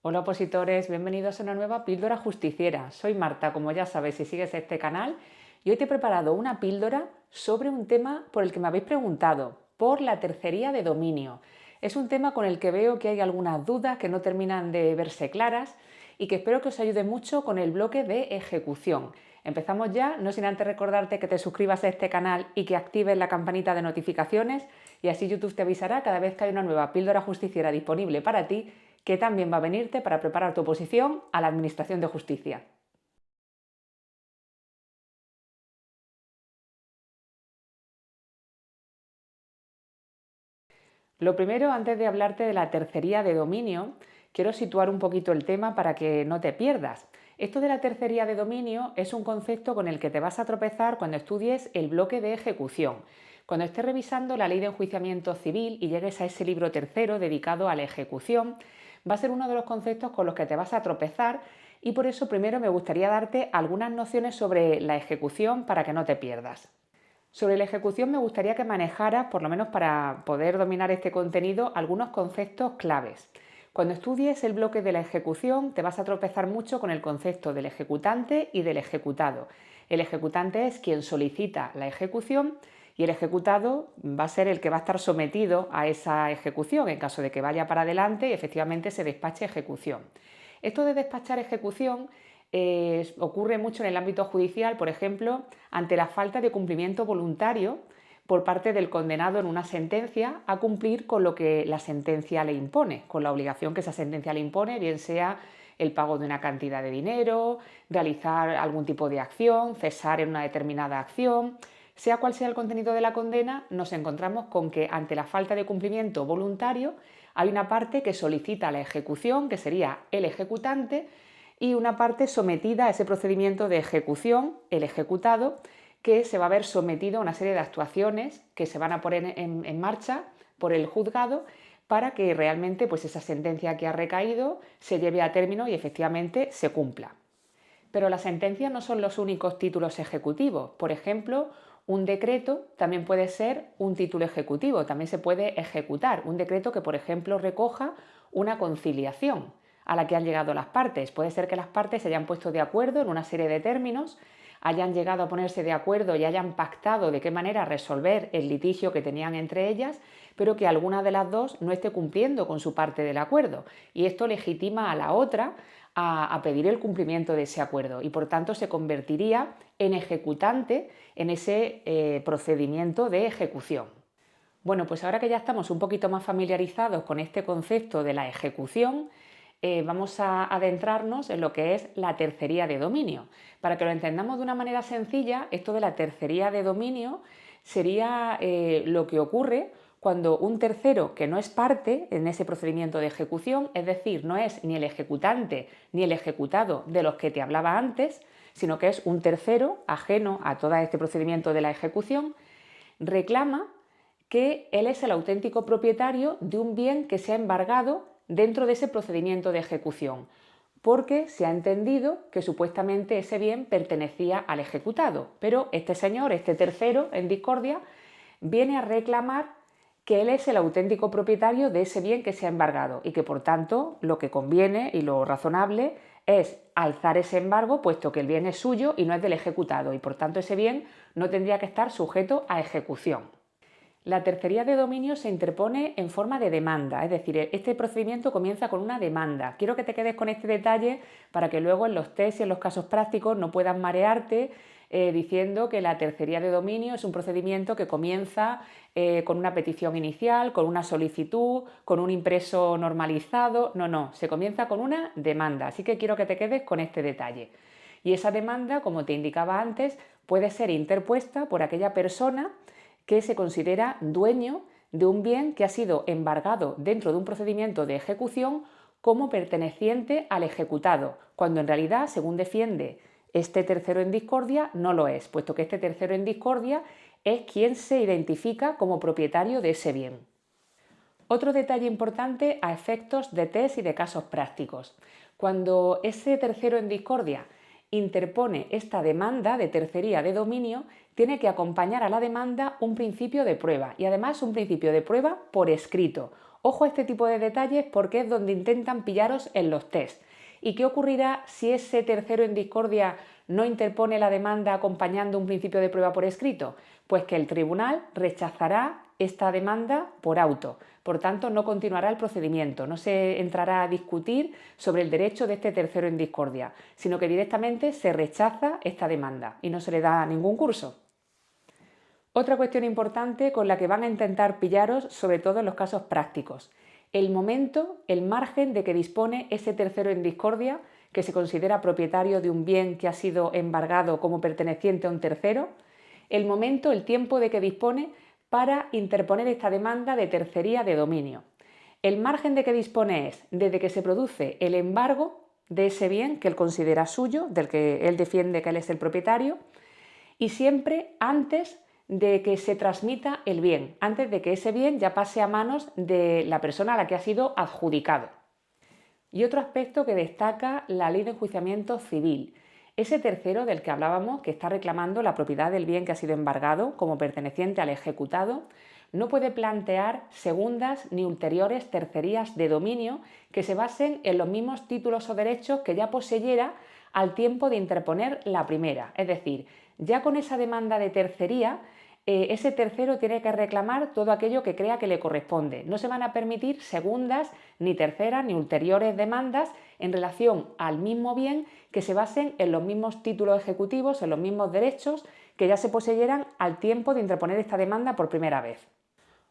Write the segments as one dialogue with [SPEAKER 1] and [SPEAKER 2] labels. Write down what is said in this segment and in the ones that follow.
[SPEAKER 1] Hola opositores, bienvenidos a una nueva píldora justiciera. Soy Marta, como ya sabes si sigues este canal, y hoy te he preparado una píldora sobre un tema por el que me habéis preguntado, por la tercería de dominio. Es un tema con el que veo que hay algunas dudas que no terminan de verse claras y que espero que os ayude mucho con el bloque de ejecución. Empezamos ya, no sin antes recordarte que te suscribas a este canal y que actives la campanita de notificaciones y así YouTube te avisará cada vez que hay una nueva píldora justiciera disponible para ti, que también va a venirte para preparar tu oposición a la Administración de Justicia. Lo primero, antes de hablarte de la tercería de dominio, quiero situar un poquito el tema para que no te pierdas. Esto de la tercería de dominio es un concepto con el que te vas a tropezar cuando estudies el bloque de ejecución. Cuando estés revisando la ley de enjuiciamiento civil y llegues a ese libro tercero dedicado a la ejecución, va a ser uno de los conceptos con los que te vas a tropezar y por eso primero me gustaría darte algunas nociones sobre la ejecución para que no te pierdas. Sobre la ejecución me gustaría que manejaras, por lo menos para poder dominar este contenido, algunos conceptos claves. Cuando estudies el bloque de la ejecución te vas a tropezar mucho con el concepto del ejecutante y del ejecutado. El ejecutante es quien solicita la ejecución y el ejecutado va a ser el que va a estar sometido a esa ejecución en caso de que vaya para adelante y efectivamente se despache ejecución. Esto de despachar ejecución ocurre mucho en el ámbito judicial, por ejemplo, ante la falta de cumplimiento voluntario por parte del condenado en una sentencia a cumplir con lo que la sentencia le impone, con la obligación que esa sentencia le impone, bien sea el pago de una cantidad de dinero, realizar algún tipo de acción, cesar en una determinada acción. Sea cual sea el contenido de la condena, nos encontramos con que ante la falta de cumplimiento voluntario hay una parte que solicita la ejecución, que sería el ejecutante, y una parte sometida a ese procedimiento de ejecución, el ejecutado, que se va a ver sometido a una serie de actuaciones que se van a poner en marcha por el juzgado para que realmente pues, esa sentencia que ha recaído se lleve a término y efectivamente se cumpla. Pero las sentencias no son los únicos títulos ejecutivos. Por ejemplo, un decreto también puede ser un título ejecutivo, también se puede ejecutar. Un decreto que, por ejemplo, recoja una conciliación a la que han llegado las partes. Puede ser que las partes se hayan puesto de acuerdo en una serie de términos, hayan llegado a ponerse de acuerdo y hayan pactado de qué manera resolver el litigio que tenían entre ellas, pero que alguna de las dos no esté cumpliendo con su parte del acuerdo. Y esto legitima a la otra a pedir el cumplimiento de ese acuerdo y por tanto se convertiría en ejecutante en ese procedimiento de ejecución. Bueno, pues ahora que ya estamos un poquito más familiarizados con este concepto de la ejecución, vamos a adentrarnos en lo que es la tercería de dominio. Para que lo entendamos de una manera sencilla, esto de la tercería de dominio sería lo que ocurre cuando un tercero que no es parte en ese procedimiento de ejecución, es decir, no es ni el ejecutante ni el ejecutado de los que te hablaba antes, sino que es un tercero ajeno a todo este procedimiento de la ejecución, reclama que él es el auténtico propietario de un bien que se ha embargado dentro de ese procedimiento de ejecución, porque se ha entendido que supuestamente ese bien pertenecía al ejecutado, pero este señor, este tercero en discordia, viene a reclamar que él es el auténtico propietario de ese bien que se ha embargado y que por tanto lo que conviene y lo razonable es alzar ese embargo puesto que el bien es suyo y no es del ejecutado y por tanto ese bien no tendría que estar sujeto a ejecución. La tercería de dominio se interpone en forma de demanda, es decir, este procedimiento comienza con una demanda. Quiero que te quedes con este detalle para que luego en los test y en los casos prácticos no puedas marearte diciendo que la tercería de dominio es un procedimiento que comienza con una petición inicial, con una solicitud, con un impreso normalizado. No, se comienza con una demanda, así que quiero que te quedes con este detalle. Y esa demanda, como te indicaba antes, puede ser interpuesta por aquella persona que se considera dueño de un bien que ha sido embargado dentro de un procedimiento de ejecución como perteneciente al ejecutado, cuando en realidad, según defiende este tercero en discordia, no lo es, puesto que este tercero en discordia es quien se identifica como propietario de ese bien. Otro detalle importante a efectos de test y de casos prácticos. Cuando ese tercero en discordia interpone esta demanda de tercería de dominio, tiene que acompañar a la demanda un principio de prueba y además un principio de prueba por escrito Ojo a este tipo de detalles porque es donde intentan pillaros en los test. ¿Y qué ocurrirá si ese tercero en discordia no interpone la demanda acompañando un principio de prueba por escrito? Pues que el tribunal rechazará esta demanda por auto. Por tanto, no continuará el procedimiento, no se entrará a discutir sobre el derecho de este tercero en discordia, sino que directamente se rechaza esta demanda y no se le da ningún curso. Otra cuestión importante con la que van a intentar pillaros, sobre todo en los casos prácticos: el momento, el margen de que dispone ese tercero en discordia, que se considera propietario de un bien que ha sido embargado como perteneciente a un tercero, el momento, el tiempo de que dispone para interponer esta demanda de tercería de dominio. El margen de que dispone es desde que se produce el embargo de ese bien que él considera suyo, del que él defiende que él es el propietario, y siempre antes de que se transmita el bien, antes de que ese bien ya pase a manos de la persona a la que ha sido adjudicado. Y otro aspecto que destaca la ley de enjuiciamiento civil: ese tercero del que hablábamos, que está reclamando la propiedad del bien que ha sido embargado como perteneciente al ejecutado, no puede plantear segundas ni ulteriores tercerías de dominio que se basen en los mismos títulos o derechos que ya poseyera al tiempo de interponer la primera. Es decir, ya con esa demanda de tercería, ese tercero tiene que reclamar todo aquello que crea que le corresponde. No se van a permitir segundas, ni terceras, ni ulteriores demandas en relación al mismo bien que se basen en los mismos títulos ejecutivos, en los mismos derechos que ya se poseyeran al tiempo de interponer esta demanda por primera vez.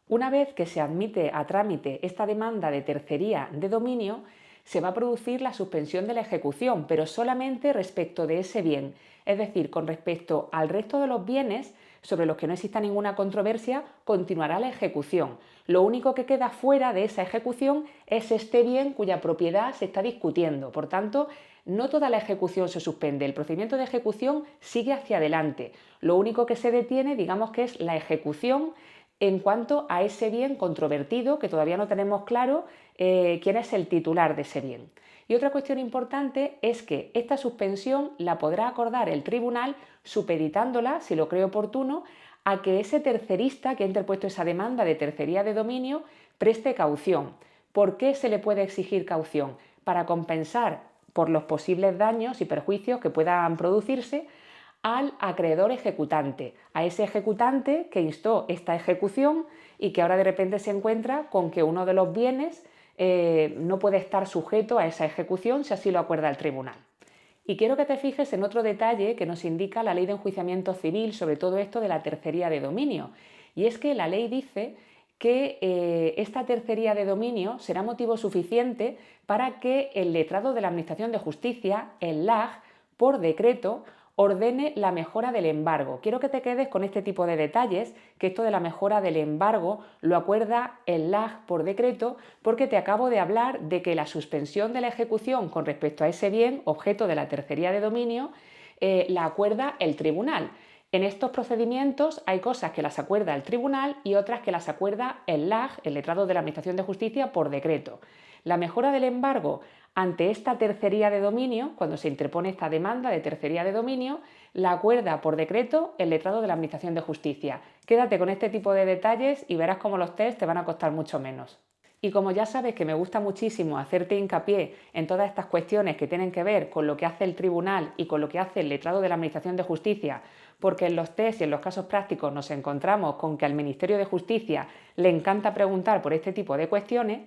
[SPEAKER 1] Una vez que se admite a trámite esta demanda de tercería de dominio, se va a producir la suspensión de la ejecución, pero solamente respecto de ese bien. Es decir, con respecto al resto de los bienes sobre los que no exista ninguna controversia, continuará la ejecución. Lo único que queda fuera de esa ejecución es este bien cuya propiedad se está discutiendo. Por tanto, no toda la ejecución se suspende, el procedimiento de ejecución sigue hacia adelante. Lo único que se detiene, digamos que es la ejecución en cuanto a ese bien controvertido, que todavía no tenemos claro quién es el titular de ese bien. Y otra cuestión importante es que esta suspensión la podrá acordar el tribunal supeditándola, si lo cree oportuno, a que ese tercerista que ha interpuesto esa demanda de tercería de dominio preste caución. ¿Por qué se le puede exigir caución? Para compensar por los posibles daños y perjuicios que puedan producirse al acreedor ejecutante, a ese ejecutante que instó esta ejecución y que ahora de repente se encuentra con que uno de los bienes no puede estar sujeto a esa ejecución si así lo acuerda el tribunal. Y quiero que te fijes en otro detalle que nos indica la ley de enjuiciamiento civil sobre todo esto de la tercería de dominio, y es que la ley dice que esta tercería de dominio será motivo suficiente para que el letrado de la Administración de Justicia, el LAJ, por decreto, ordene la mejora del embargo. Quiero que te quedes con este tipo de detalles, que esto de la mejora del embargo lo acuerda el LAJ por decreto, porque te acabo de hablar de que la suspensión de la ejecución con respecto a ese bien, objeto de la tercería de dominio, la acuerda el tribunal. En estos procedimientos hay cosas que las acuerda el tribunal y otras que las acuerda el LAJ, el letrado de la Administración de Justicia, por decreto. La mejora del embargo ante esta tercería de dominio, cuando se interpone esta demanda de tercería de dominio, la acuerda por decreto el letrado de la Administración de Justicia. Quédate con este tipo de detalles y verás cómo los test te van a costar mucho menos. Y como ya sabes que me gusta muchísimo hacerte hincapié en todas estas cuestiones que tienen que ver con lo que hace el tribunal y con lo que hace el letrado de la Administración de Justicia, porque en los test y en los casos prácticos nos encontramos con que al Ministerio de Justicia le encanta preguntar por este tipo de cuestiones,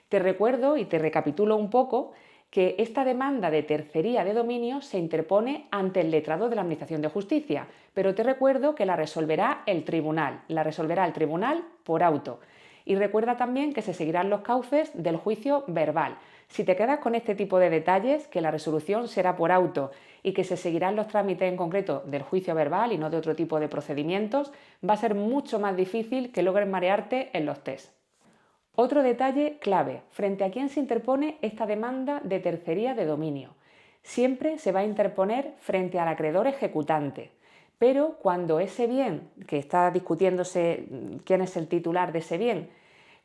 [SPEAKER 1] te recuerdo y te recapitulo un poco que esta demanda de tercería de dominio se interpone ante el letrado de la Administración de Justicia, pero te recuerdo que la resolverá el tribunal por auto. Y recuerda también que se seguirán los cauces del juicio verbal. Si te quedas con este tipo de detalles, que la resolución será por auto y que se seguirán los trámites en concreto del juicio verbal y no de otro tipo de procedimientos, va a ser mucho más difícil que logres marearte en los test. Otro detalle clave: frente a quién se interpone esta demanda de tercería de dominio. Siempre se va a interponer frente al acreedor ejecutante, pero cuando ese bien, que está discutiéndose quién es el titular de ese bien,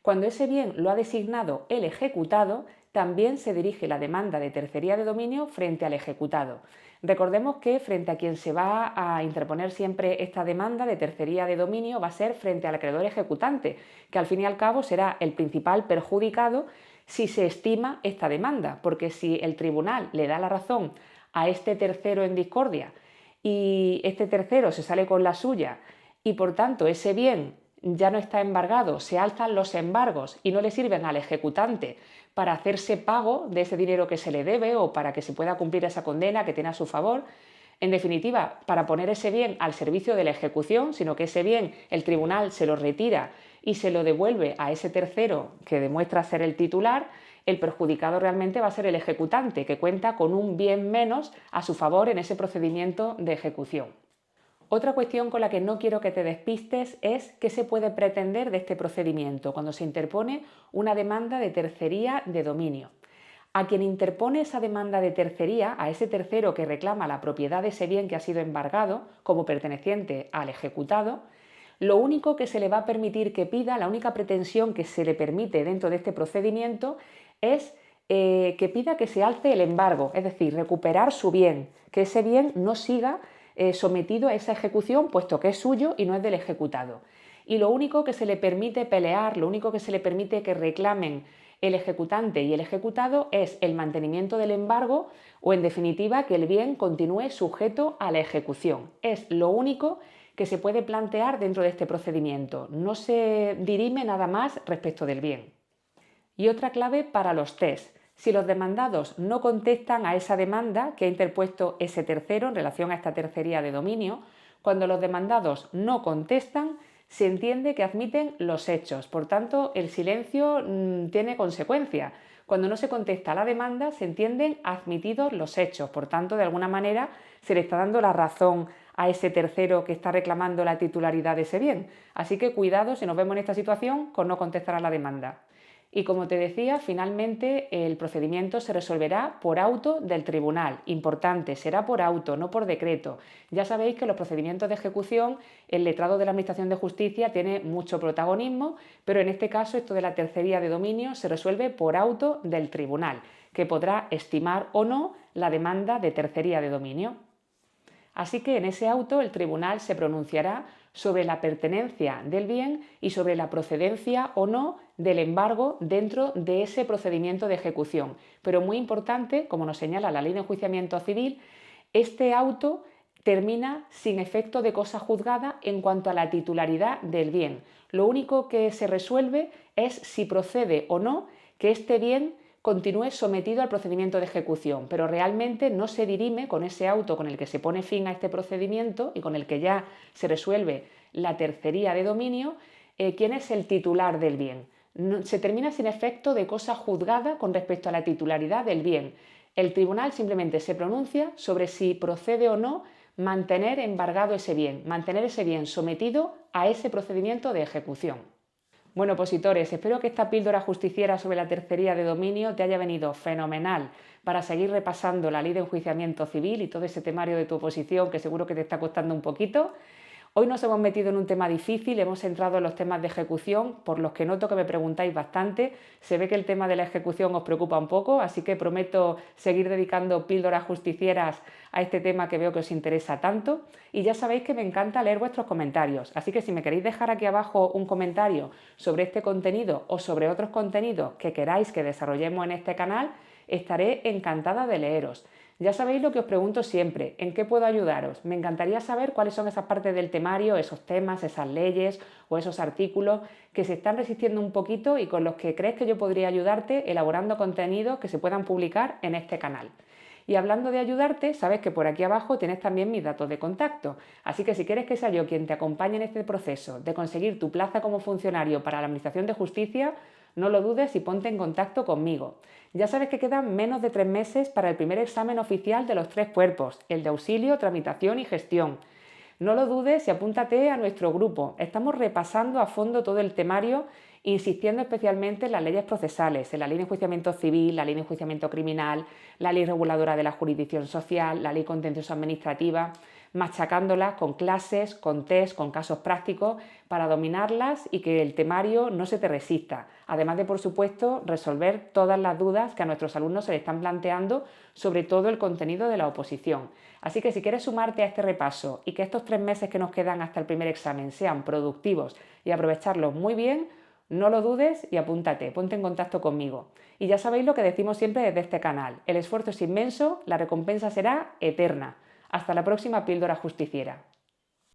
[SPEAKER 1] cuando ese bien lo ha designado el ejecutado, también se dirige la demanda de tercería de dominio frente al ejecutado. Recordemos que frente a quien se va a interponer siempre esta demanda de tercería de dominio va a ser frente al acreedor ejecutante, que al fin y al cabo será el principal perjudicado si se estima esta demanda, porque si el tribunal le da la razón a este tercero en discordia y este tercero se sale con la suya y por tanto ese bien ya no está embargado, se alzan los embargos y no le sirven al ejecutante para hacerse pago de ese dinero que se le debe o para que se pueda cumplir esa condena que tiene a su favor, en definitiva, para poner ese bien al servicio de la ejecución, sino que ese bien el tribunal se lo retira y se lo devuelve a ese tercero que demuestra ser el titular, el perjudicado realmente va a ser el ejecutante, que cuenta con un bien menos a su favor en ese procedimiento de ejecución. Otra cuestión con la que no quiero que te despistes es qué se puede pretender de este procedimiento cuando se interpone una demanda de tercería de dominio. A quien interpone esa demanda de tercería, a ese tercero que reclama la propiedad de ese bien que ha sido embargado como perteneciente al ejecutado, lo único que se le va a permitir que pida, la única pretensión que se le permite dentro de este procedimiento es que pida que se alce el embargo, es decir, recuperar su bien, que ese bien no siga sometido a esa ejecución, puesto que es suyo y no es del ejecutado. Y lo único que se le permite pelear, lo único que se le permite que reclamen el ejecutante y el ejecutado es el mantenimiento del embargo o, en definitiva, que el bien continúe sujeto a la ejecución. Es lo único que se puede plantear dentro de este procedimiento. No se dirime nada más respecto del bien. Y otra clave para los test. Si los demandados no contestan a esa demanda que ha interpuesto ese tercero en relación a esta tercería de dominio, cuando los demandados no contestan, se entiende que admiten los hechos. Por tanto, el silencio tiene consecuencia. Cuando no se contesta a la demanda, se entienden admitidos los hechos. Por tanto, de alguna manera, se le está dando la razón a ese tercero que está reclamando la titularidad de ese bien. Así que cuidado si nos vemos en esta situación con no contestar a la demanda. Y como te decía, finalmente el procedimiento se resolverá por auto del tribunal. Importante, será por auto, no por decreto. Ya sabéis que en los procedimientos de ejecución el letrado de la Administración de Justicia tiene mucho protagonismo, pero en este caso esto de la tercería de dominio se resuelve por auto del tribunal, que podrá estimar o no la demanda de tercería de dominio. Así que en ese auto el tribunal se pronunciará sobre la pertenencia del bien y sobre la procedencia o no del embargo dentro de ese procedimiento de ejecución. Pero muy importante, como nos señala la Ley de Enjuiciamiento Civil, este auto termina sin efecto de cosa juzgada en cuanto a la titularidad del bien. Lo único que se resuelve es si procede o no que este bien continúe sometido al procedimiento de ejecución, pero realmente no se dirime con ese auto con el que se pone fin a este procedimiento y con el que ya se resuelve la tercería de dominio, quién es el titular del bien. Se termina sin efecto de cosa juzgada con respecto a la titularidad del bien. El tribunal simplemente se pronuncia sobre si procede o no mantener embargado ese bien, mantener ese bien sometido a ese procedimiento de ejecución. Bueno, opositores, espero que esta píldora justiciera sobre la tercería de dominio te haya venido fenomenal para seguir repasando la Ley de Enjuiciamiento Civil y todo ese temario de tu oposición que seguro que te está costando un poquito. Hoy nos hemos metido en un tema difícil, hemos entrado en los temas de ejecución, por los que noto que me preguntáis bastante. Se ve que el tema de la ejecución os preocupa un poco, así que prometo seguir dedicando píldoras justicieras a este tema que veo que os interesa tanto. Y ya sabéis que me encanta leer vuestros comentarios, así que si me queréis dejar aquí abajo un comentario sobre este contenido o sobre otros contenidos que queráis que desarrollemos en este canal, estaré encantada de leeros. Ya sabéis lo que os pregunto siempre, ¿en qué puedo ayudaros? Me encantaría saber cuáles son esas partes del temario, esos temas, esas leyes o esos artículos que se están resistiendo un poquito y con los que crees que yo podría ayudarte elaborando contenidos que se puedan publicar en este canal. Y hablando de ayudarte, sabes que por aquí abajo tienes también mis datos de contacto. Así que si quieres que sea yo quien te acompañe en este proceso de conseguir tu plaza como funcionario para la Administración de Justicia, no lo dudes y ponte en contacto conmigo. Ya sabes que quedan menos de 3 meses para el primer examen oficial de los 3 cuerpos, el de auxilio, tramitación y gestión. No lo dudes y apúntate a nuestro grupo. Estamos repasando a fondo todo el temario, insistiendo especialmente en las leyes procesales, en la Ley de Enjuiciamiento Civil, la Ley de Enjuiciamiento Criminal, la Ley Reguladora de la Jurisdicción Social, la Ley Contencioso Administrativa. machacándolas con clases, con test, con casos prácticos para dominarlas y que el temario no se te resista. Además de, por supuesto, resolver todas las dudas que a nuestros alumnos se les están planteando sobre todo el contenido de la oposición. Así que si quieres sumarte a este repaso y que estos 3 meses que nos quedan hasta el primer examen sean productivos y aprovecharlos muy bien, no lo dudes y apúntate, ponte en contacto conmigo. Y ya sabéis lo que decimos siempre desde este canal, el esfuerzo es inmenso, la recompensa será eterna. Hasta la próxima píldora justiciera.